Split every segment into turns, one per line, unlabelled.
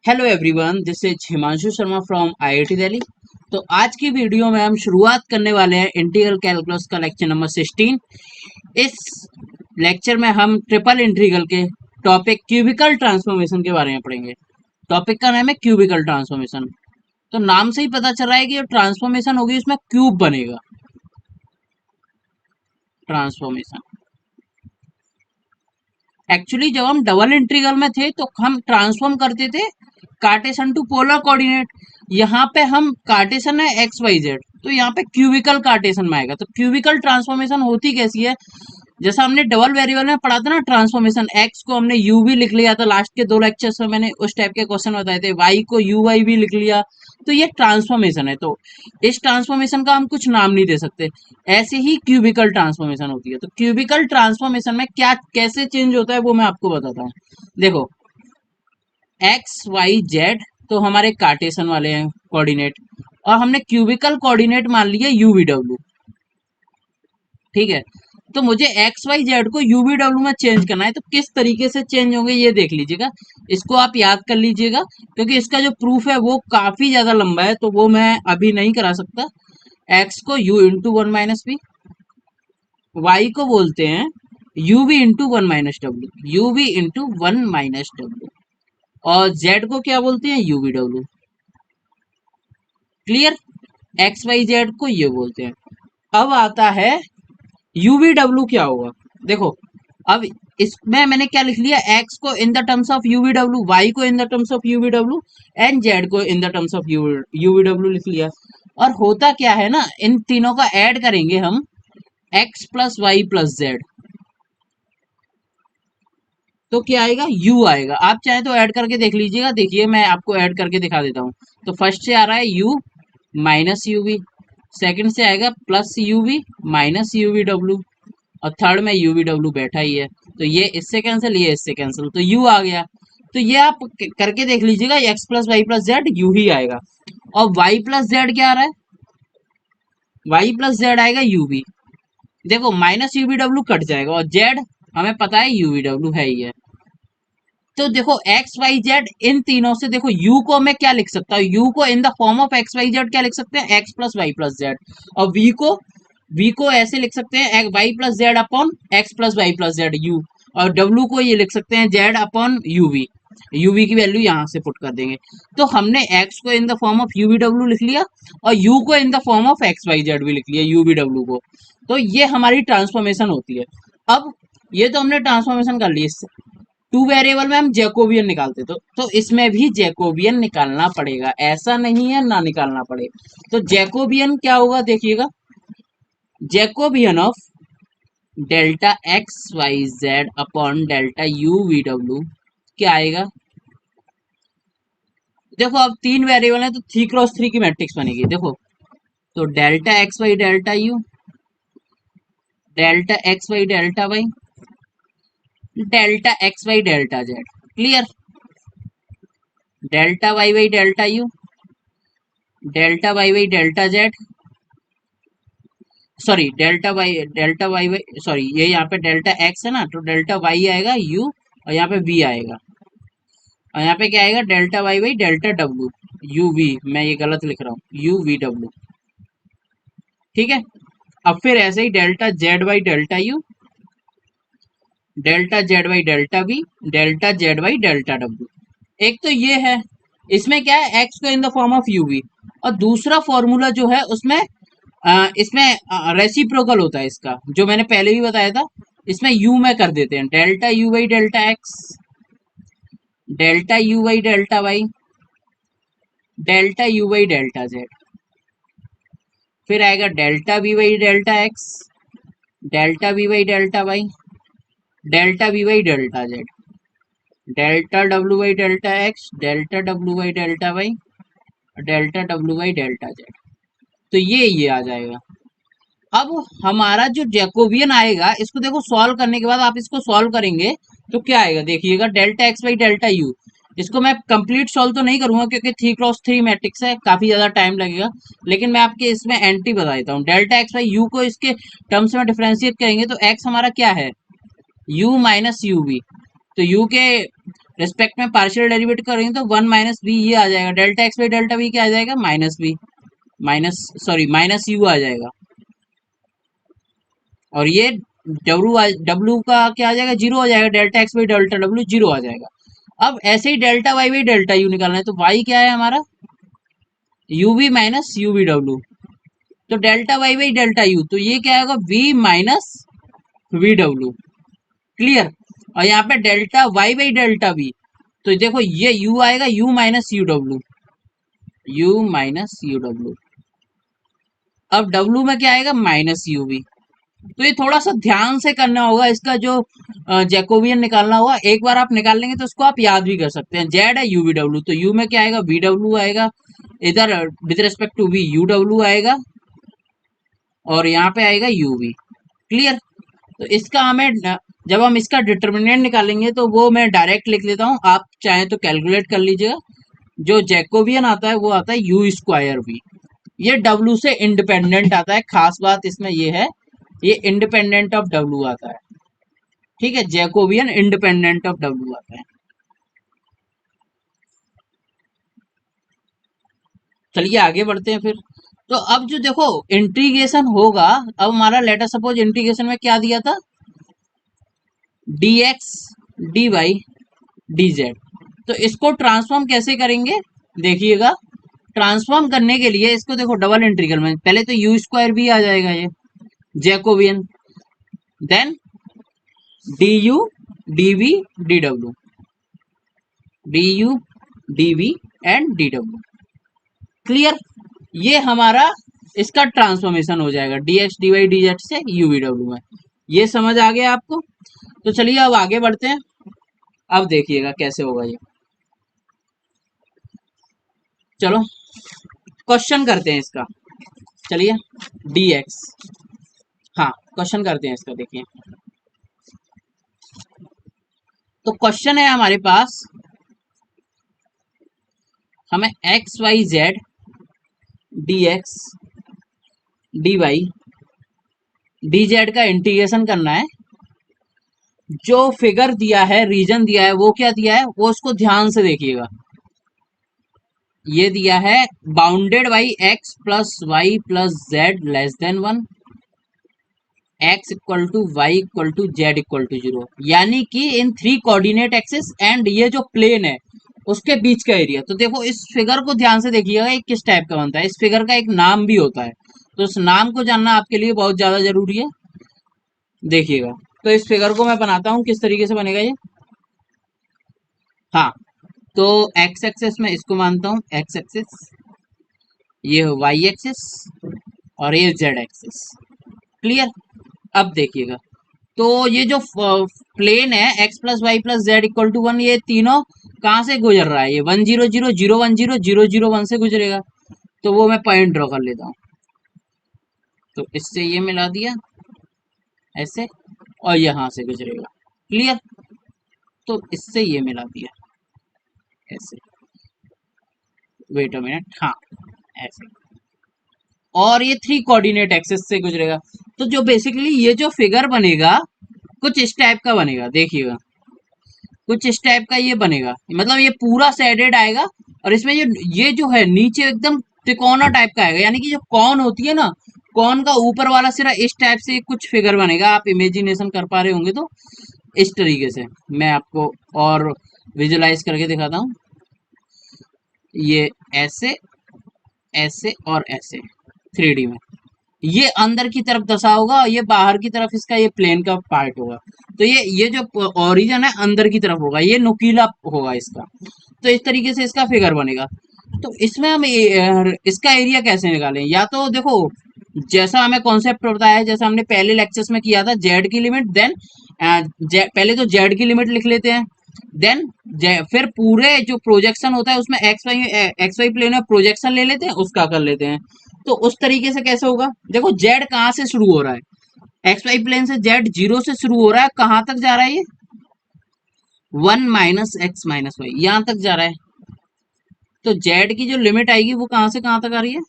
Hello everyone, this is Himanshu Sharma from IIT Delhi. तो आज की वीडियो में हम शुरुआत करने वाले हैं इंटीग्रल कैलकुलस का लेक्चर नंबर 16। इस लेक्चर में हम ट्रिपल इंटीग्रल के टॉपिक क्यूबिकल ट्रांसफॉर्मेशन के बारे में पढ़ेंगे। टॉपिक का नाम है क्यूबिकल ट्रांसफॉर्मेशन। तो नाम से ही पता चल रहा है कि जो ट्रांसफॉर्मेशन होगी उसमें क्यूब बनेगा। ट्रांसफॉर्मेशन एक्चुअली जब हम डबल इंटीग्रल में थे तो हम ट्रांसफॉर्म करते थे कार्टेशन टू पोलर कोऑर्डिनेट। यहाँ पे हम कार्टेशन है एक्स वाई जेड, तो यहाँ पे क्यूबिकल कार्टेशन में आएगा। तो क्यूबिकल ट्रांसफॉर्मेशन होती कैसी है, जैसा हमने डबल वेरिएबल में पढ़ा था ना, ट्रांसफॉर्मेशन एक्स को हमने यू भी लिख लिया था, लास्ट के 2 लेक्चर्स में मैंने उस टाइप के क्वेश्चन बताए थे, वाई को यू वाई भी लिख लिया। तो ये ट्रांसफॉर्मेशन है। तो इस ट्रांसफॉर्मेशन का हम कुछ नाम नहीं दे सकते। ऐसे ही क्यूबिकल ट्रांसफॉर्मेशन होती है। तो क्यूबिकल ट्रांसफॉर्मेशन में क्या कैसे चेंज होता है वो मैं आपको बताता हूँ। देखो, एक्स वाई जेड तो हमारे कार्टेशन वाले हैं कोऑर्डिनेट, और हमने क्यूबिकल कोऑर्डिनेट मान लिया यू वी डब्ल्यू। ठीक है, तो मुझे एक्स वाई जेड को यू वी डब्ल्यू में चेंज करना है। तो किस तरीके से चेंज होंगे ये देख लीजिएगा, इसको आप याद कर लीजिएगा, क्योंकि इसका जो प्रूफ है वो काफी ज्यादा लंबा है, तो वो मैं अभी नहीं करा सकता। एक्स को U into one minus B, Y को बोलते हैं U we into one minus W, U we into one minus W, और जेड को क्या बोलते हैं, U we W. Clear? X Y Z को ये बोलते हैं। अब आता है यूवी डब्ल्यू क्या होगा। देखो, अब इसमें मैंने क्या लिख लिया, एक्स को in the terms of UV डब्ल्यू, वाई को in the terms of UV डब्ल्यू, एंड जेड को in the terms of UV W लिख लिया। और होता क्या है ना, इन तीनों का ऐड करेंगे हम, X plus Y plus Z, तो क्या आएगा, यू आएगा। आप चाहे तो ऐड करके देख लीजिएगा। देखिए, मैं आपको ऐड करके दिखा देता हूँ। तो फर्स्ट से आ रहा है यू माइनस यूवी, सेकंड से आएगा plus UV minus u v W, और थर्ड में यूवी डब्ल्यू बैठा ही है। तो ये इससे कैंसिल, ये इससे कैंसिल, तो यू आ गया। तो ये आप करके देख लीजिएगा, x plus Y plus Z u ही आएगा। और वाई प्लस जेड क्या आ रहा है, वाई प्लस जेड आएगा यूवी। देखो, माइनस यूवी डब्ल्यू कट जाएगा, और जेड हमें पता है यूवी डब्ल्यू है ही है। तो देखो, एक्स वाई जेड इन तीनों से, देखो यू को मैं क्या लिख सकता हूँ, यू को in the form of X Y Z क्या लिख सकते हैं, X plus Y plus Z. और वी को ऐसे लिख सकते हैं, Y plus Z upon X plus Y plus Z U. और डब्ल्यू को ये लिख सकते हैं, जेड अपॉन यूवी। यूवी की वैल्यू यहाँ से पुट कर देंगे। तो हमने एक्स को in the form of UV W लिख लिया, और यू को in the form of X Y Z भी लिख लिया, यूवी डब्ल्यू को। तो ये हमारी ट्रांसफॉर्मेशन होती है। अब ये तो हमने ट्रांसफॉर्मेशन कर ली। टू वेरिएबल में हम जैकोबियन निकालते, तो इसमें भी जैकोबियन निकालना पड़ेगा, ऐसा नहीं है ना निकालना पड़ेगा। तो जैकोबियन क्या होगा, देखिएगा, Jacobian of delta X Y Z upon delta U we W क्या आएगा। देखो, अब 3 वेरिएबल है तो 3 क्रॉस 3 की मैट्रिक्स बनेगी। देखो, तो delta X Y delta you, delta X Y delta Y, delta X Y delta Z. Clear? Delta Y Y delta you, delta Y Y delta Z, sorry delta Y Y, sorry ये यहाँ पे delta x है ना, तो delta Y आएगा you, और यहाँ पे वी आएगा, और यहाँ पे क्या आएगा, delta Y Y delta W U V. मैं ये गलत लिख रहा हूँ, यू वी डब्ल्यू। ठीक है, अब फिर ऐसे ही delta z y delta you, delta z y delta v, delta z y delta डब्ल्यू। एक तो ये है, इसमें क्या है, एक्स को in the form of u v. और दूसरा फॉर्मूला जो है उसमें इसमें रेसिप्रोकल होता है इसका, जो मैंने पहले भी बताया था। इसमें यू में कर देते हैं, delta U Y delta X, delta U Y delta Y, delta U Y delta Z. फिर आएगा delta V Y delta X, delta V Y delta Y, delta V Y delta Z, delta W Y delta X, delta W Y delta Y, delta W Y delta Z. तो ये आ जाएगा। अब हमारा जो Jacobian आएगा, इसको देखो सॉल्व करने के बाद आप इसको सॉल्व करेंगे तो क्या आएगा, देखिएगा, delta X by delta U. इसको मैं कंप्लीट सॉल्व तो नहीं करूंगा क्योंकि 3 क्रॉस 3 मैट्रिक्स है, काफी ज्यादा टाइम लगेगा। लेकिन मैं आपके इसमें एंटी बता देता हूँ। डेल्टा एक्स बाई यू को इसके टर्म्स में डिफरेंशिएट करेंगे तो एक्स हमारा क्या है, यू माइनस यू वी। तो यू के रिस्पेक्ट में पार्शियल डेरिवेटिव करेंगे तो 1 माइनस बी ये आ जाएगा, delta X by delta B क्या आ जाएगा, माइनस बी, माइनस यू आ जाएगा। और ये डब्लू का क्या आ जाएगा, जीरो आ जाएगा, delta X by delta W zero आ जाएगा। अब ऐसे ही delta Y by delta U निकालना है, तो वाई क्या है हमारा, you we minus U V W. तो delta Y by delta U, तो ये क्या होगा, we minus V W. Clear. और यहाँ पे delta Y by delta we, तो देखो ये यू आएगा, you minus you W, you minus you W. अब डब्लू में क्या आएगा, माइनस यू वी। तो ये थोड़ा सा ध्यान से करना होगा, इसका जो जैकोबियन निकालना होगा, एक बार आप निकाल लेंगे तो उसको आप याद भी कर सकते हैं। जेड है यू वी डब्लू, तो यू में क्या आएगा, वी डब्लू आएगा, इधर with respect to V U W आएगा, और यहाँ पे आएगा यू वी। क्लियर। तो इसका हमें जब हम इसका डिटर्मिनेंट निकालेंगे तो वो मैं डायरेक्ट लिख लेता हूँ, आप चाहें तो कैलकुलेट कर लीजिएगा। जो जैकोबियन आता है वो आता है यू स्क्वायर वी, ये डब्लू से इंडिपेंडेंट आता है, खास बात इसमें ये है, ये इंडिपेंडेंट ऑफ डब्लू आता है। ठीक है, जैकोबियन इंडिपेंडेंट ऑफ डब्लू आता है। चलिए आगे बढ़ते हैं फिर। तो अब जो देखो इंटीग्रेशन होगा, अब हमारा लेटर सपोज इंटीग्रेशन में क्या दिया था, dx dy dz। तो इसको ट्रांसफॉर्म कैसे करेंगे, देखिएगा। ट्रांसफॉर्म करने के लिए इसको देखो डबल इंटीग्रल में पहले तो यू स्क्वायर भी आ जाएगा, ये Jacobian, then d u d v d डब्ल्यू, d u d v and d डब्ल्यू। क्लियर। ये हमारा इसका ट्रांसफॉर्मेशन हो जाएगा d x d y d z से यू वी डब्ल्यू में। ये समझ आ गया आपको। तो चलिए अब आगे बढ़ते हैं। अब देखिएगा कैसे होगा ये। चलो क्वेश्चन करते हैं इसका। चलिए डी एक्स, हाँ क्वेश्चन करते हैं इसका। देखिए तो क्वेश्चन है हमारे पास, हमें x Y z d x d y d z का इंटीग्रेशन करना है। जो फिगर दिया है, रीजन दिया है, वो क्या दिया है, वो उसको ध्यान से देखिएगा। ये दिया है bounded by x plus Y plus z less than 1, x equal to y equal to z equal to 0, यानी कि इन 3 कोऑर्डिनेट एक्सिस एंड ये जो प्लेन है उसके बीच का एरिया। तो देखो इस फिगर को ध्यान से देखिएगा, ये किस टाइप का बनता है। इस फिगर का एक नाम भी होता है, तो उस नाम को जानना आपके लिए बहुत ज्यादा जरूरी है। देखिएगा तो इस फिगर को मैं बनाता हूं, किस तरीके से बनेगा ये। हाँ तो एक्स एक्सिस में इसको मानता हूं एक्स एक्सिस, ये वाई एक्सिस और ये जेड एक्सिस। क्लियर। अब देखिएगा तो ये जो प्लेन है x plus Y plus z equal to 1, ये तीनों कहाँ से गुजर रहा है, ये 1 0 0 0 1 0 0 0 1 से गुजरेगा। तो वो मैं पॉइंट ड्रॉ कर लेता हूँ। तो इससे ये मिला दिया ऐसे, और यहां से गुजरेगा। क्लियर। तो इससे ये मिला दिया ऐसे, वेट अ मिनट, हाँ ऐसे, और ये 3 कोऑर्डिनेट एक्सिस से गुजरेगा। तो जो बेसिकली ये जो फिगर बनेगा कुछ इस टाइप का बनेगा। देखिएगा कुछ इस टाइप का ये बनेगा, मतलब ये पूरा शेडेड आएगा, और इसमें ये जो है नीचे एकदम तिकोना टाइप का आएगा, यानी कि जो कॉन होती है ना, कॉन का ऊपर वाला सिरा इस टाइप से कुछ फिगर बनेगा। आप इमेजिनेशन कर पा रहे होंगे तो इस तरीके से मैं आपको और विजुलाइज करके दिखाता हूँ। ये ऐसे ऐसे और ऐसे 3D में ये अंदर की तरफ दशा होगा, और ये बाहर की तरफ इसका ये प्लेन का पार्ट होगा। तो ये जो ओरिजिन है अंदर की तरफ होगा, ये नुकीला होगा इसका। तो इस तरीके से इसका फिगर बनेगा। तो इसमें हम इसका एरिया कैसे निकालें, या तो देखो जैसा हमें कॉन्सेप्ट बताया है, जैसा हमने पहले लेक्चर्स में किया था, जेड की लिमिट, देन पहले तो जेड की लिमिट लिख लेते हैं, देन फिर पूरे जो प्रोजेक्शन होता है उसमें एक्स वाई प्लेन में प्रोजेक्शन ले लेते हैं, उसका कर लेते हैं। तो उस तरीके से कैसे होगा, देखो जेड कहाँ से शुरू हो रहा है, एक्स वाई प्लेन से जेड 0 से शुरू हो रहा है, कहाँ तक जा रहा है ये 1 माइनस एक्स माइनस वाई, यहां तक जा रहा है। तो जेड की जो लिमिट आएगी वो कहां से कहां तक आ रही है,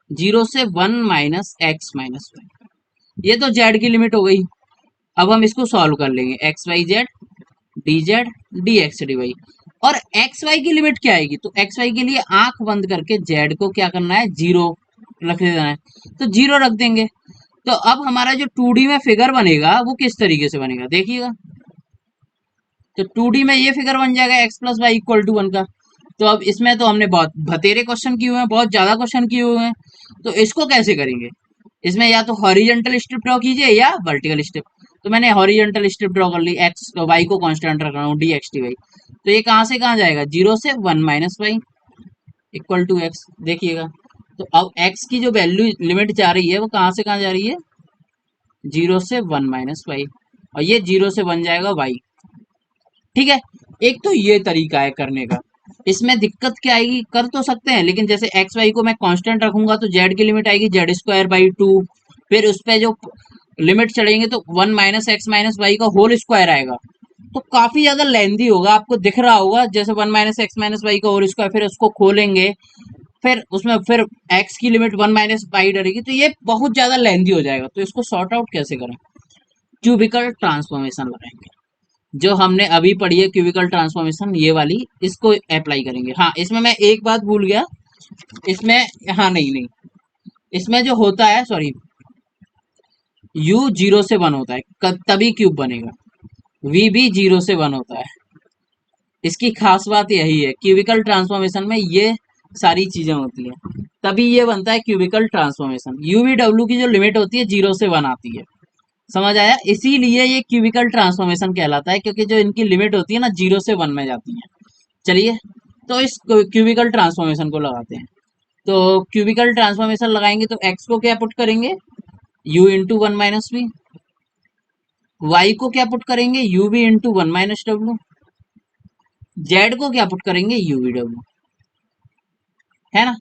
0 से 1 माइनस एक्स माइनस वाई। ये तो जेड की लिमिट हो गई। अब हम इसको सॉल्व कर लेंगे, x Y z d z d x d y. और एक्स वाई की लिमिट क्या आएगी, तो एक्स वाई के लिए आंख बंद करके जेड को क्या करना है, जीरो रख देना है, तो जीरो रख देंगे। तो अब हमारा जो 2D में फिगर बनेगा वो किस तरीके से बनेगा देखिएगा। तो 2D में ये फिगर बन जाएगा x plus y equal to 1 का। तो अब इसमें तो हमने बहुत भतेरे क्वेश्चन किए हुए हैं, बहुत ज्यादा क्वेश्चन किए हुए हैं। तो इसको कैसे करेंगे, इसमें या तो हॉरिजेंटल स्ट्रिप ड्रॉ कीजिए या वर्टिकल स्ट्रिप। तो मैंने हॉरिजेंटल स्ट्रिप ड्रॉ कर ली, एक्स वाई को कांस्टेंट रख रहा हूँ, डी एक्स टी वाई। तो ये कहाँ से कहाँ जाएगा, जीरो से 1 minus y equal to x, देखिएगा। तो अब एक्स की जो वैल्यू लिमिट जा रही है वो कहाँ से कहाँ जा रही है, जीरो से 1 माइनस वाई, और ये जीरो से बन जाएगा वाई। ठीक है, एक तो ये तरीका है करने का। इसमें दिक्कत क्या आएगी, कर तो सकते हैं लेकिन जैसे एक्स वाई को मैं कांस्टेंट रखूंगा तो जेड की लिमिट आएगी जेड स्क्वायर बाई टू, फिर उस पर जो लिमिट चढ़ेंगे तो 1 माइनस एक्स माइनस वाई का होल स्क्वायर आएगा। तो काफी ज्यादा लेंदी होगा, आपको दिख रहा होगा जैसे 1 माइनस एक्स माइनस वाई का होल स्क्वायर, फिर उसको खोलेंगे, फिर उसमें फिर एक्स की लिमिट 1 माइनस वाई डरेगी, तो ये बहुत ज्यादा लेंदी हो जाएगा। तो इसको सॉर्ट आउट कैसे करें, क्यूबिकल ट्रांसफॉर्मेशन लगाएंगे, जो हमने अभी पढ़ी है क्यूबिकल ट्रांसफॉर्मेशन, ये वाली इसको अप्लाई करेंगे। हाँ, इसमें मैं एक बात भूल गया, इसमें, हाँ नहीं नहीं, इसमें जो होता है, सॉरी, u जीरो से वन होता है तभी क्यूब बनेगा, v भी जीरो से वन होता है। इसकी खास बात यही है, क्यूबिकल ट्रांसफॉर्मेशन में ये सारी चीजें होती हैं, तभी ये बनता है cubical transformation. u v w की जो लिमिट होती है जीरो से वन आती है, समझ आया, इसीलिए ये क्यूबिकल ट्रांसफॉर्मेशन कहलाता है, क्योंकि जो इनकी लिमिट होती है ना जीरो से वन में जाती है। चलिए, तो इस क्यूबिकल ट्रांसफॉर्मेशन को लगाते हैं। तो क्यूबिकल ट्रांसफॉर्मेशन लगाएंगे तो एक्स को क्या पुट करेंगे, u into one minus v, y को क्या पुट करेंगे, u v into one minus डब्ल्यू, जेड को क्या पुट करेंगे, u v डब्ल्यू, है ना।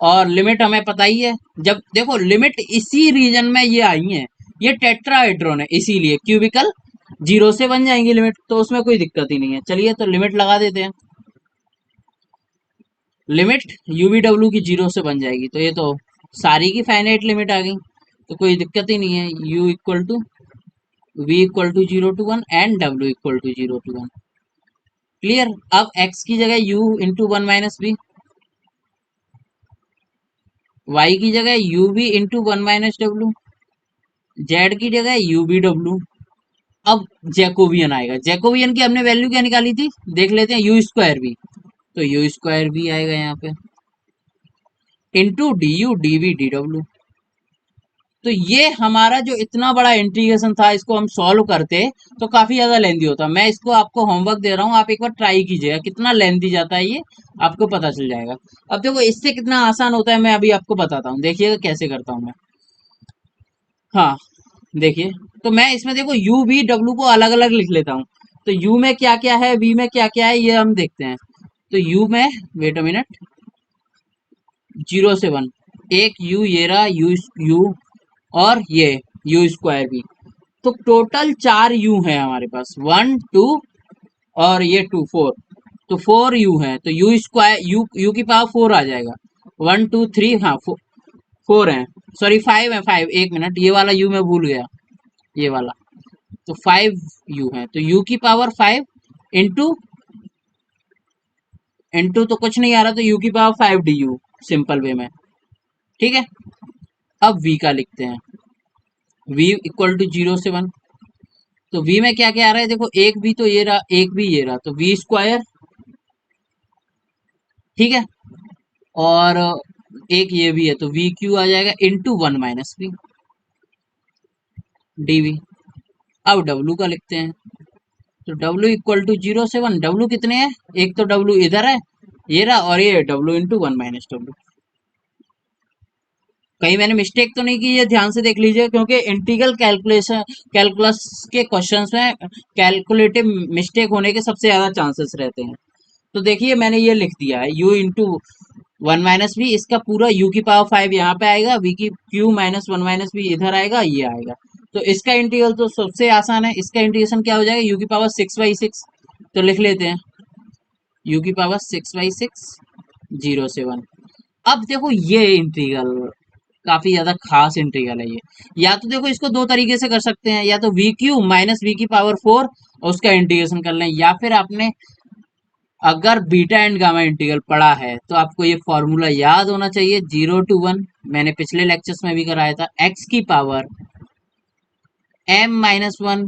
और लिमिट हमें पता ही है, जब देखो लिमिट इसी रीजन में ये आई है, ये टेट्राहेड्रॉन है इसीलिए क्यूबिकल जीरो से बन जाएंगी लिमिट, तो उसमें कोई दिक्कत ही नहीं है। चलिए, तो लिमिट लगा देते हैं, लिमिट यूवीडब्ल्यू की जीरो से बन जाएगी, तो ये तो सारी की फाइनाइट लिमिट आ गई, तो कोई दिक्कत ही नहीं है। u equal to v equal to zero to one and w equal to zero to one, clear. अब x की जगह u into one minus b, y की जगह u v into one minus डब्ल्यू, z की जगह u v डब्ल्यू। अब जैकोबियन आएगा, जैकोबियन की हमने वैल्यू क्या निकाली थी, देख लेते हैं, यू स्क्वायर भी, तो यू स्क्वायर भी आएगा यहाँ पे into d u d v d डब्ल्यू। तो ये हमारा जो इतना बड़ा इंटीग्रेशन था, इसको हम सॉल्व करते तो काफी ज्यादा लेंदी होता। मैं इसको आपको होमवर्क दे रहा हूँ, आप एक बार ट्राई कीजिएगा, कितना लेंदी जाता है ये आपको पता चल जाएगा। अब देखो इससे कितना आसान होता है, मैं अभी आपको बताता हूँ, देखिएगा कैसे करता हूँ मैं। हाँ, देखिए, तो मैं इसमें देखो u v w को अलग अलग लिख लेता हूँ। तो u में क्या क्या है, v में क्या क्या है, ये हम देखते हैं। तो u में, वेट अ मिनट, जीरो से वन, एक u ये रहा, u और ये u स्क्वायर भी, तो टोटल चार u है हमारे पास, वन टू और ये टू, फोर। तो फोर u है, तो u स्क्वायर, u की पावर फोर आ जाएगा, वन टू थ्री, हाँ फोर है, सॉरी फाइव है, फाइव, एक मिनट, ये वाला u मैं भूल गया, ये वाला, तो फाइव u है, तो u की पावर फाइव इंटू, इंटू तो कुछ नहीं आ रहा, तो u की power five D you, simple way में, ठीक है। अब v का लिखते हैं, v इक्वल टू जीरो से वन, तो v में क्या क्या आ रहा है, देखो एक भी तो ये रहा, एक भी ये रहा, तो v स्क्वायर, ठीक है, और एक ये भी है, तो वी क्यू आ जाएगा into one minus v d v. अब w का लिखते हैं, तो w इक्वल टू जीरो से वन, w कितने हैं, एक तो w इधर है, ये रहा, और ये w into one minus W. कहीं मैंने मिस्टेक तो नहीं की, ये ध्यान से देख लीजिए, क्योंकि इंटीग्रल कैलकुलेशन, कैलकुलस के क्वेश्चंस में कैलकुलेटिव मिस्टेक होने के सबसे ज्यादा चांसेस रहते हैं। तो देखिए मैंने ये लिख दिया है, u into one minus v, इसका पूरा u की पावर फाइव यहाँ पे आएगा, v की q minus one minus v इधर आएगा, ये आएगा। तो इसका इंटीग्रल तो सबसे आसान है, इसका इंटीग्रेशन क्या हो जाएगा, u की पावर सिक्स बाई सिक्स, तो लिख लेते हैं u की power six by six, zero से वन। अब देखो ये इंटीग्रल काफी ज्यादा खास इंटीग्रल है ये। या तो देखो इसको दो तरीके से कर सकते हैं, या तो वी क्यू माइनस वी की पावर 4 और उसका इंटीग्रेशन कर लें, या फिर आपने अगर बीटा एंड गामा इंटीग्रल पढ़ा है तो आपको ये फॉर्मूला याद होना चाहिए, 0 to 1, मैंने पिछले लेक्चर्स में भी कराया था, एक्स की पावर m-1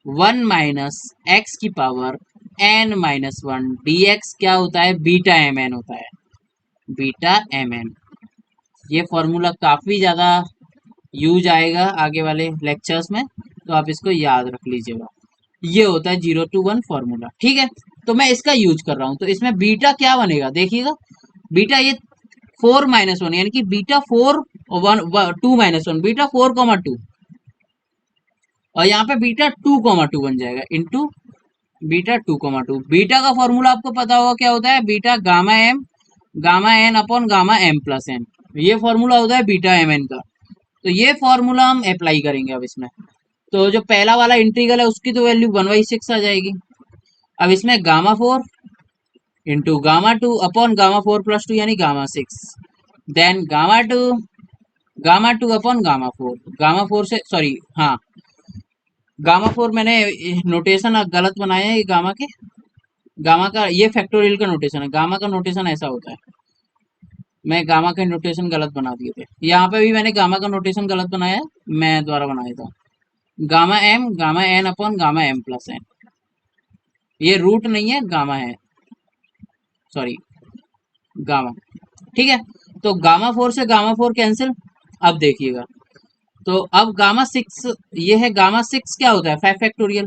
1 माइनस एक्स की पावर n-1 dx क्या होता है, बीटा एम एन होता है, बीटा एम एन। ये फॉर्मूला काफी ज्यादा यूज आएगा आगे वाले लेक्चर्स में, तो आप इसको याद रख लीजिएगा। ये होता है 0 to 1 फॉर्मूला, ठीक है। तो मैं इसका यूज कर रहा हूं, तो इसमें बीटा क्या बनेगा देखिएगा, बीटा ये 4-1 यानी कि बीटा 4 2-1 बीटा 4,2, और यहाँ पे बीटा 2,2 बन जाएगा इंटू बीटा 2,2। बीटा का फॉर्मूला आपको पता होगा क्या होता है, beta gamma m gamma n upon gamma m plus n, ये फॉर्मूला होता है बीटा एम एन का। तो ये फॉर्मूला हम अप्लाई करेंगे अब इसमें। तो जो पहला वाला इंटीग्रल है उसकी तो वैल्यू 1/6 आ जाएगी। अब इसमें gamma 4 into gamma 2 upon gamma 4+2 यानी gamma 6, then gamma two upon gamma four से सॉरी, हाँ गामा 4 मैंने नोटेशन गलत बनाया है, ये गामा के गामा का ये फैक्टोरियल का नोटेशन है, गामा का नोटेशन ऐसा होता है, मैं गामा के नोटेशन गलत बना दिए थे, यहाँ पे भी मैंने गामा का नोटेशन गलत बनाया है, मैं द्वारा बनाया था, gamma m gamma n upon gamma m plus n, ये रूट नहीं है गामा है, सॉरी गामा, ठीक है। तो गामा 4 से गामा 4 कैंसिल। अब देखिएगा, तो अब गामा 6, ये है गामा 6 क्या होता है 5 फैक्टोरियल,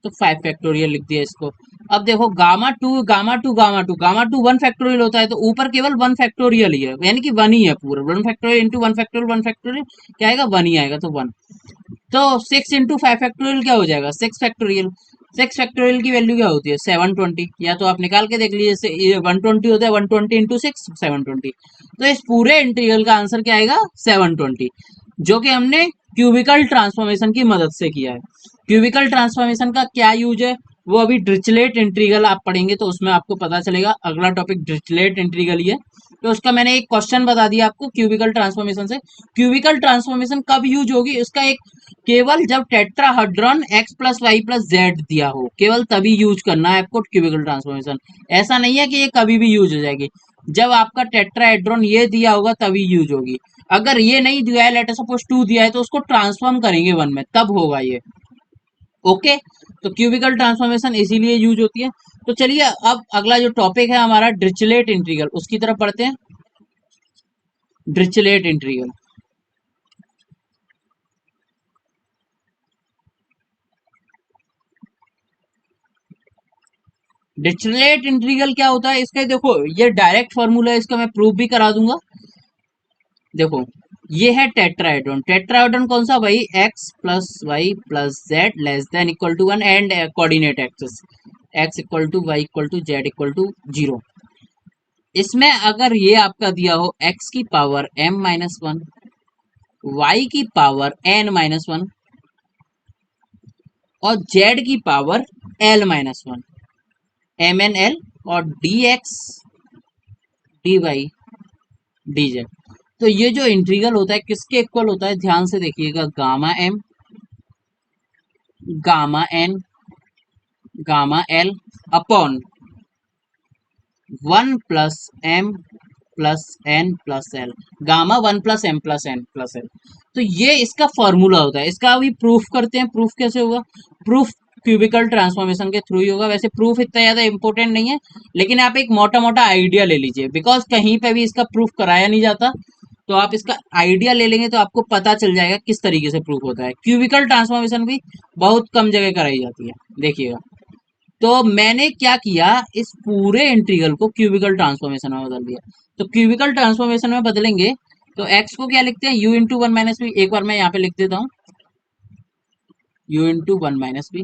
तो 5 फैक्टोरियल लिख दिया इसको। अब देखो गामा टू 1 फैक्टोरियल होता है, तो ऊपर केवल 1 फैक्टोरियल ही है, यानी कि 1 ही है पूरा, 1 फैक्टोरियल इंटू 1 फैक्टोरियल क्या आएगा, 1 ही आएगा, तो 1। तो 6 इंटू 5 फैक्टोरियल क्या हो जाएगा, 6 फैक्टोरियल। 6 फैक्टोरियल की वैल्यू क्या होती है 720, या तो आप निकाल के देख लीजिए, ये 120 होता है, 120 इंटू 6 720। तो इस पूरे इंटीग्रल का आंसर क्या आएगा 720, जो कि हमने क्यूबिकल ट्रांसफॉर्मेशन की मदद से किया है। क्यूबिकल ट्रांसफॉर्मेशन का क्या यूज है वो अभी डिरिचलेट इंटीग्रल आप पढ़ेंगे तो उसमें आपको पता चलेगा, अगला टॉपिक डिरिचलेट इंटीग्रल ही है। तो उसका मैंने एक क्वेश्चन बता दिया आपको क्यूबिकल ट्रांसफॉर्मेशन से। क्यूबिकल ट्रांसफॉर्मेशन कब यूज होगी, इसका एक केवल जब tetrahedron x plus Y plus z दिया हो, केवल तभी यूज करना है आपको क्यूबिकल ट्रांसफॉर्मेशन। ऐसा नहीं है कि ये कभी भी यूज हो जाएगी, जब आपका टेट्राहेड्रॉन ये दिया होगा तभी यूज होगी। अगर ये नहीं दिया है, लेट सपोज 2 दिया है, तो उसको ट्रांसफॉर्म करेंगे 1 में, तब होगा ये, ओके। तो क्यूबिकल ट्रांसफॉर्मेशन इसीलिए यूज होती है। तो चलिए अब अगला जो टॉपिक है हमारा डिरिचलेट इंटीग्रल, उसकी तरफ पढ़ते हैं। डिरिचलेट इंटीग्रल, डिरिचलेट इंटीग्रल क्या होता है इसका, देखो ये डायरेक्ट फॉर्मूला है, इसका मैं प्रूफ भी करा दूंगा। देखो ये है टेट्राहेड्रॉन, टेट्राहेड्रॉन कौन सा भाई, x plus Y plus z less than equal to 1 and coordinate axis x equal to y equal to z equal to 0। इसमें अगर ये आपका दिया हो x की पावर m-1 y की पावर n-1 और z की पावर l-1 mn और dx dy dz, तो ये जो इंटीग्रल होता है किसके इक्वल होता है, ध्यान से देखिएगा, gamma m gamma n gamma l upon 1 plus m plus n plus l, gamma 1 plus m plus n plus l। तो ये इसका फॉर्मूला होता है, इसका अभी प्रूफ करते हैं। प्रूफ कैसे होगा, प्रूफ क्यूबिकल ट्रांसफॉर्मेशन के थ्रू ही होगा। वैसे प्रूफ इतना ज्यादा इंपॉर्टेंट नहीं है, लेकिन आप एक मोटा मोटा आइडिया ले लीजिए, बिकॉज कहीं पे भी इसका प्रूफ कराया नहीं जाता, तो आप इसका आइडिया ले लेंगे तो आपको पता चल जाएगा किस तरीके से प्रूफ होता है। क्यूबिकल ट्रांसफॉर्मेशन भी बहुत कम जगह कराई जाती है, देखिएगा। तो मैंने क्या किया, इस पूरे इंटीग्रल को क्यूबिकल ट्रांसफॉर्मेशन में बदल दिया। तो क्यूबिकल ट्रांसफॉर्मेशन में बदलेंगे तो x को क्या लिखते हैं, u इंटू 1 माइनस बी, एक बार मैं यहाँ पे लिख देता हूँ, u into 1 minus B,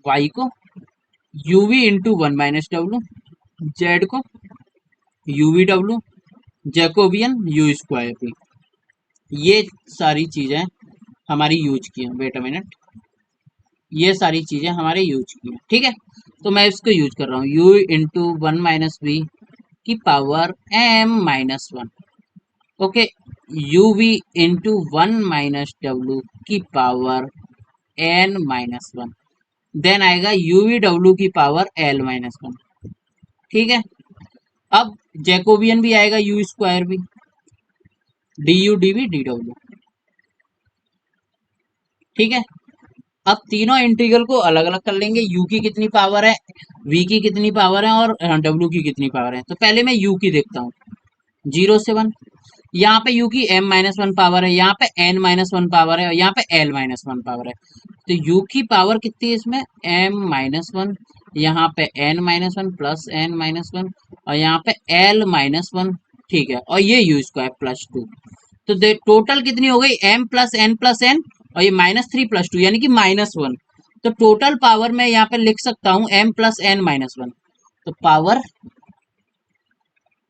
Y को uv इंटू 1 माइनस डब्ल्यू, जेड को uv डब्ल्यू, जैकोबियन u स्क्वायर पी। ये सारी चीजें हमारी यूज की हैं, वेट अ मिनट, ये सारी चीजें हमारे यूज की हैं, ठीक है। तो मैं इसको यूज कर रहा हूँ, u इंटू 1 माइनस बी की power m-1 okay, u we into 1 - w की पावर n-1, देन आएगा यू वी डब्ल्यू की पावर l-1। ठीक है, अब जैकोबियन भी आएगा यू स्क्वायर भी, d u d v d डब्ल्यू। ठीक है, अब तीनों इंटीग्रल को अलग अलग कर लेंगे, u की कितनी पावर है, v की कितनी पावर है और w की कितनी पावर है। तो पहले मैं u की देखता हूँ, 0 से 1। यहाँ पे u की m-1 पावर है, यहाँ पे n-1 पावर है और यहाँ पे l-1 पावर है। तो u की पावर कितनी है इसमें, m-1, यहाँ पे n-1 प्लस n-1 और यहाँ पे l-1। ठीक है, और ये u स्क्वायर प्लस 2। तो टोटल कितनी हो गई, m प्लस n और ये -3 प्लस 2 यानी कि -1। तो टोटल पावर मैं यहाँ पे लिख सकता हूँ m प्लस n-1। तो power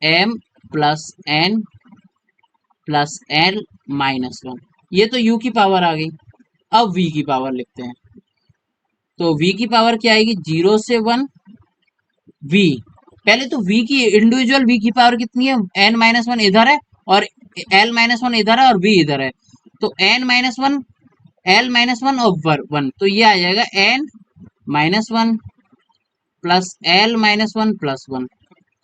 m plus n plus l-1, ये तो u की पावर आ गई। अब v की पावर लिखते हैं, तो v की पावर क्या आएगी, 0 से 1 v। पहले तो v की इंडिविजुअल v की पावर कितनी है, n-1 इधर है और l-1 इधर है और v इधर है। तो n-1 l-1 और 1, तो ये आ जाएगा n-1 प्लस l-1 प्लस 1।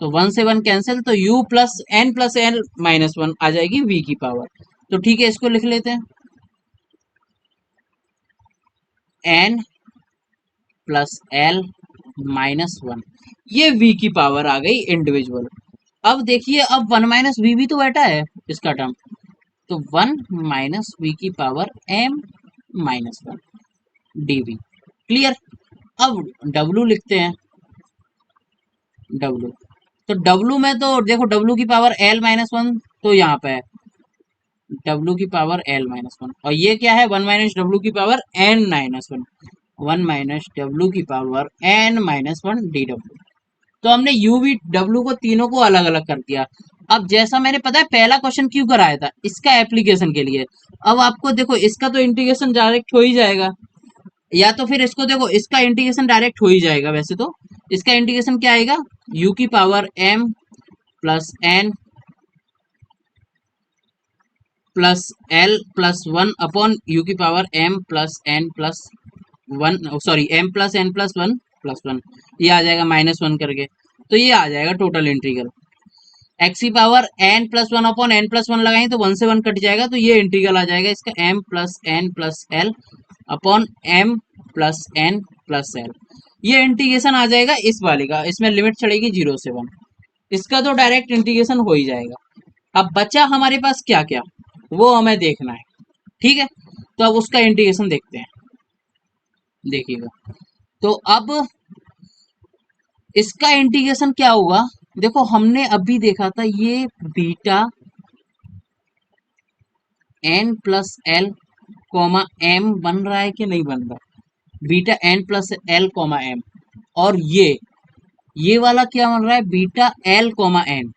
तो 1 से 1 कैंसिल, तो u प्लस l-1 आ जाएगी v की पावर। तो ठीक है, इसको लिख लेते हैं, n प्लस l-1, ये v की पावर आ गई इंडिविजुअल। अब देखिए, अब 1 - v भी तो बैठा है इसका टर्म, तो 1 - v की पावर m-1 dv। क्लियर। अब w लिखते हैं, w, तो w में तो देखो w की पावर l-1 तो यहाँ पे है w की पावर l-1 और ये क्या है, 1 - w की पावर n-1, 1 - w की पावर n-1 dw। तो हमने u v w को तीनों को अलग अलग कर दिया। अब जैसा मैंने पता है पहला क्वेश्चन क्यों कराया था, इसका एप्लीकेशन के लिए। अब आपको देखो इसका तो इंटीग्रेशन डायरेक्ट हो ही जाएगा, या तो फिर इसको देखो, इसका इंटीग्रेशन डायरेक्ट हो ही जाएगा। वैसे तो इसका इंटीग्रेशन क्या आएगा, u की power m plus n plus l plus 1 upon u की power m plus n plus 1, sorry m plus n plus 1 plus 1, ये आ जाएगा -1 करके। तो ये आ जाएगा टोटल इंटीग्रल, x की power n plus 1 upon n plus 1 लगाएंगे तो 1 से 1 कट जाएगा, तो ये इंटीग्रल आ जाएगा इसका m plus n plus l upon m plus n plus l। ये इंटीग्रेशन आ जाएगा इस वाले का, इसमें लिमिट चढ़ेगी 0 से 1, इसका तो डायरेक्ट इंटीग्रेशन हो ही जाएगा। अब बचा हमारे पास क्या क्या, वो हमें देखना है। ठीक है, तो अब उसका इंटीग्रेशन देखते हैं, देखिएगा। तो अब इसका इंटीग्रेशन क्या होगा, देखो हमने अभी देखा था ये beta n plus l comma m बन रहा है कि नहीं बन रहा, beta n plus l comma m. और ये वाला क्या बन रहा है, बीटा एल कॉमा एन।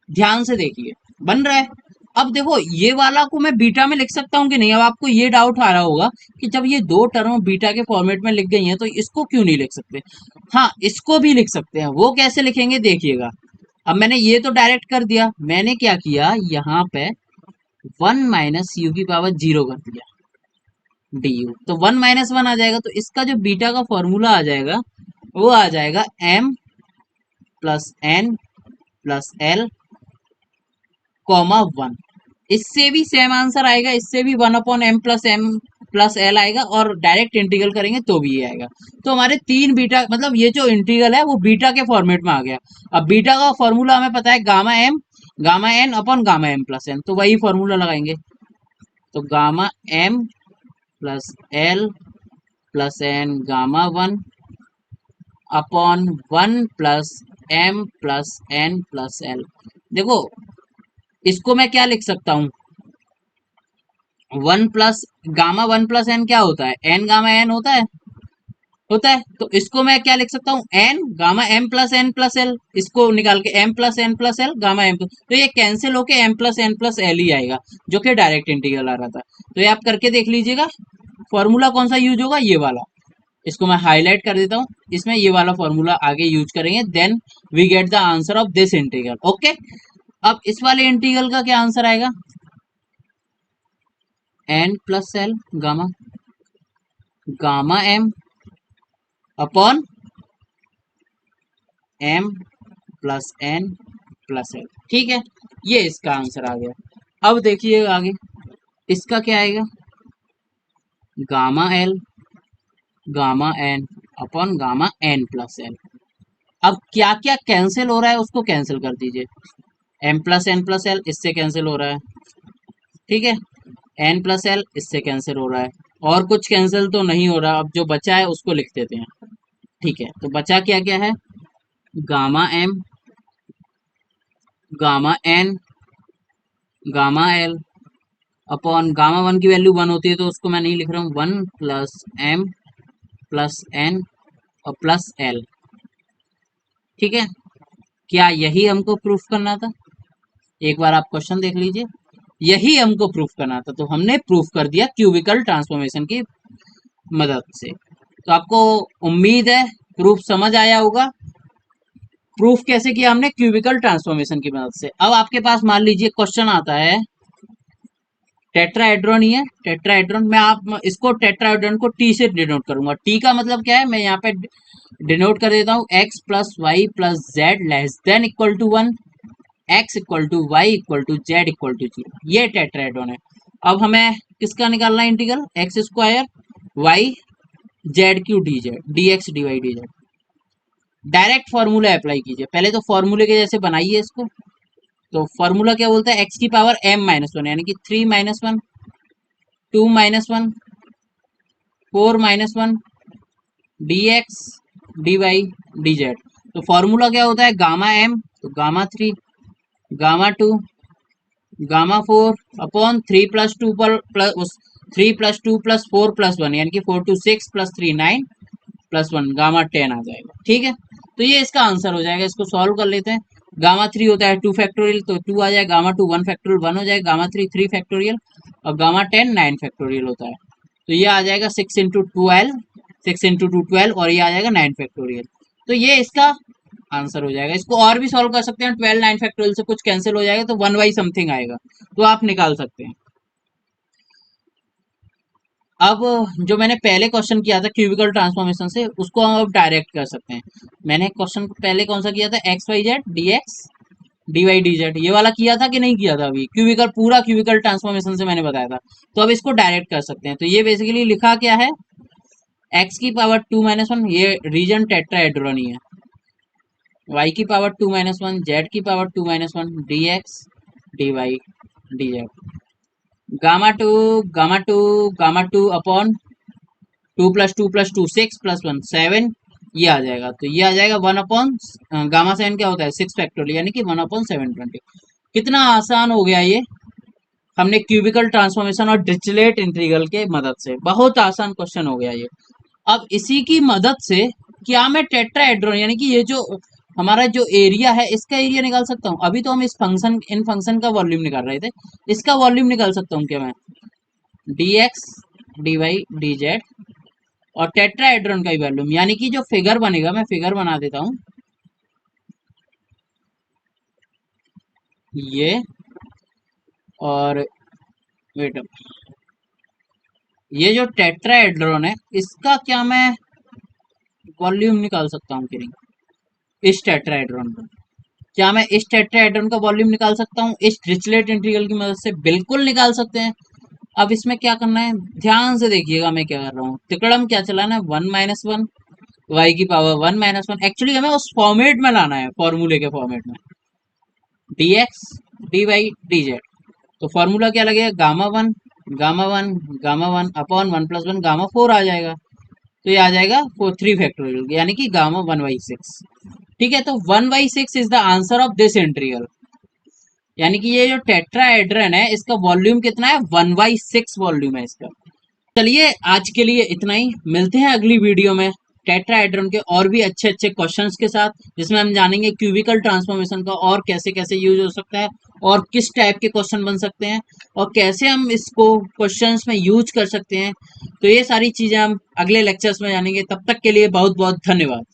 ध्यान से देखिए, बन रहा है। अब देखो ये वाला को मैं बीटा में लिख सकता हूँ कि नहीं, अब आपको ये डाउट आ रहा होगा कि जब ये दो टर्म बीटा के फॉर्मेट में लिख गई हैं तो इसको क्यों नहीं लिख सकते। हाँ, इसको भी लिख सकते हैं, वो कैसे लिखेंगे देखिएगा। अब मैंने ये तो डायरेक्ट कर दिया, मैंने क्या किया यहाँ पे 1 - u की पावर 0 कर दिया du, तो 1 - 1 आ जाएगा। तो इसका जो बीटा का फॉर्मूला आ जाएगा वो आ जाएगा m plus n plus l comma 1। इससे भी सेम आंसर आएगा, इससे भी 1/m+m+l आएगा और डायरेक्ट इंटीग्रल करेंगे तो भी ये आएगा। तो हमारे तीन बीटा, मतलब ये जो इंटीग्रल है वो बीटा के फॉर्मेट में आ गया। अब बीटा का फॉर्मूला हमें पता है gamma m gamma n upon gamma m+n, तो वही फॉर्मूला लगाएंगे। तो gamma m plus l plus n gamma 1 upon 1 plus m plus n plus l। देखो इसको मैं क्या लिख सकता हूँ, 1 प्लस n क्या होता है, n गामा n होता है। तो इसको मैं क्या लिख सकता हूँ, n gamma m plus n plus l, इसको निकाल के m plus n plus l gamma m, तो ये कैंसिल होके m plus n plus l ही आएगा, जो कि डायरेक्ट इंटीग्रल आ रहा था। तो ये आप करके देख लीजिएगा, फॉर्मूला कौन सा यूज होगा, ये वाला। इसको मैं हाईलाइट कर देता हूँ, इसमें ये वाला फॉर्मूला आगे यूज करेंगे, then we get the answer of this integral. Okay, अब इस वाले इंटीग्रल का क्या आंसर आएगा, n plus l gamma, gamma m upon m plus n plus l. ठीक है, ये इसका आंसर आ गया। अब देखिए आगे इसका क्या आएगा, gamma l gamma n upon gamma n plus l. अब क्या क्या कैंसिल हो रहा है उसको कैंसिल कर दीजिए, m plus n plus l इससे कैंसिल हो रहा है, ठीक है, एन प्लस एल इससे कैंसिल हो रहा है, और कुछ कैंसिल तो नहीं हो रहा। अब जो बचा है उसको लिख देते हैं। ठीक है, तो बचा क्या क्या है, gamma m gamma n gamma l upon gamma one की वैल्यू वन होती है तो उसको मैं नहीं लिख रहा हूँ, one plus m plus n और प्लस एल। ठीक है, क्या यही हमको प्रूफ करना था, एक बार आप क्वेश्चन देख लीजिए, यही हमको प्रूफ करना था, तो हमने प्रूफ कर दिया क्यूबिकल ट्रांसफॉर्मेशन की मदद से। तो आपको उम्मीद है प्रूफ समझ आया होगा। प्रूफ कैसे किया हमने, क्यूबिकल ट्रांसफॉर्मेशन की मदद से। अब आपके पास मान लीजिए क्वेश्चन आता है, टेट्राहेड्रॉन ही है, टेट्राहेड्रॉन मैं आप इसको टेट्राहेड्रॉन को टी से डिनोट करूंगा। टी का मतलब क्या है, मैं यहाँ पे डिनोट कर देता हूँ, x plus Y plus z less than equal to one, x equal to y equal to z equal to zero, ये टेट्राहेड्रॉन है। अब हमें किसका निकालना है integral, x square y z q d z d x d y d z. Direct formula apply कीजिए, पहले तो फॉर्मूले के जैसे बनाइए इसको। तो फॉर्मूला क्या बोलता है, एक्स की पावर एम माइनस वन यानी कि 3 minus one, 2 minus one, 4 minus one, d x d y d z. तो फॉर्मूला क्या होता है, गामा एम तो gamma three, gamma two, gamma four upon three plus two पर प्लस 3 + 2 + 4 + 1 यानी कि 4 × 6 + 3 9 + 1 गामा 10 आ जाएगा। ठीक है, तो ये इसका आंसर हो जाएगा। इसको सॉल्व कर लेते हैं। गामा थ्री होता है 2 फैक्टोरियल तो 2 आ जाएगा, गामा टू 1 फैक्टोरियल 1 हो जाएगा, गामा थ्री 3 फैक्टोरियल और गामा 10 9 फैक्टोरियल होता है। तो ये आ जाएगा 6 × 12 6 × 2 12 और ये आ जाएगा 9 फैक्टोरियल। तो ये इसका आंसर हो जाएगा। इसको और भी सॉल्व कर सकते हैं, 12 9 फैक्टोरियल से कुछ कैंसिल हो जाएगा तो 1 बाई समथिंग आएगा, तो आप निकाल सकते हैं। अब जो मैंने पहले क्वेश्चन किया था क्यूबिकल ट्रांसफॉर्मेशन से, उसको हम अब डायरेक्ट कर सकते हैं। मैंने क्वेश्चन पहले कौन सा किया था, x Y z d x d y d z, ये वाला किया था कि नहीं किया था, अभी क्यूबिकल पूरा क्यूबिकल ट्रांसफॉर्मेशन से मैंने बताया था। तो अब इसको डायरेक्ट कर सकते हैं। तो ये बेसिकली लिखा क्या है, एक्स की पावर 2 - 1 ये रीजन टेट्राहेड्रॉन ही है, वाई की पावर 2 - 1 जेड की power 2 - 1 d x d y d z, gamma two gamma two gamma two upon 2 + 2 + 2 6 + 1 7, ये आ जाएगा। तो ये आ जाएगा 1 अपॉन गामा 7 क्या होता है 6 फैक्टोरियल यानी कि 1 अपॉन 720। कितना आसान हो गया ये, हमने क्यूबिकल ट्रांसफॉर्मेशन और डिरिचलेट इंटीग्रल के मदद से, बहुत आसान क्वेश्चन हो गया ये। अब इसी की मदद से क्या मैं टेट्राहेड्रॉन यानी कि ये जो हमारा जो एरिया है इसका एरिया निकाल सकता हूँ। अभी तो हम इस फंक्शन इन फंक्शन का वॉल्यूम निकाल रहे थे, इसका वॉल्यूम निकाल सकता हूँ क्या मैं, d x d y d z और टेट्राहेड्रॉन का ही वॉल्यूम, यानी कि जो फिगर बनेगा, मैं फिगर बना देता हूँ ये, और वेट, ये जो टेट्राहेड्रॉन है इसका क्या मैं वॉल्यूम निकाल सकता हूँ कि नहीं, इस टेट्राहेड्रॉन का क्या मैं इस टेट्राहेड्रॉन का वॉल्यूम निकाल सकता हूँ इस डिरिचलेट इंटीग्रल की मदद से, बिल्कुल निकाल सकते हैं। अब इसमें क्या करना है, ध्यान से देखिएगा मैं क्या कर रहा हूँ, तिकड़म क्या चलाना है, 1 - 1 वाई की पावर 1 - 1, एक्चुअली हमें उस फॉर्मेट में लाना है, फॉर्मूले के फॉर्मेट में, d x d y d z. तो फॉर्मूला क्या लगेगा, gamma one upon 1 + 1 gamma four आ जाएगा। तो ये आ जाएगा 3 फैक्टोरियल यानी कि गामा 1/6। ठीक है, तो 1/6 is the answer of this integral, यानी कि ये जो टेट्राहेड्रन है इसका वॉल्यूम कितना है, 1/6 वॉल्यूम है इसका। चलिए आज के लिए इतना ही, मिलते हैं अगली वीडियो में टेट्राहेड्रन के और भी अच्छे अच्छे क्वेश्चंस के साथ, जिसमें हम जानेंगे क्यूबिकल ट्रांसफॉर्मेशन का और कैसे कैसे यूज हो सकता है और किस टाइप के क्वेश्चन बन सकते हैं और कैसे हम इसको क्वेश्चंस में यूज कर सकते हैं। तो ये सारी चीजें हम अगले लेक्चर्स में जानेंगे। तब तक के लिए बहुत बहुत धन्यवाद।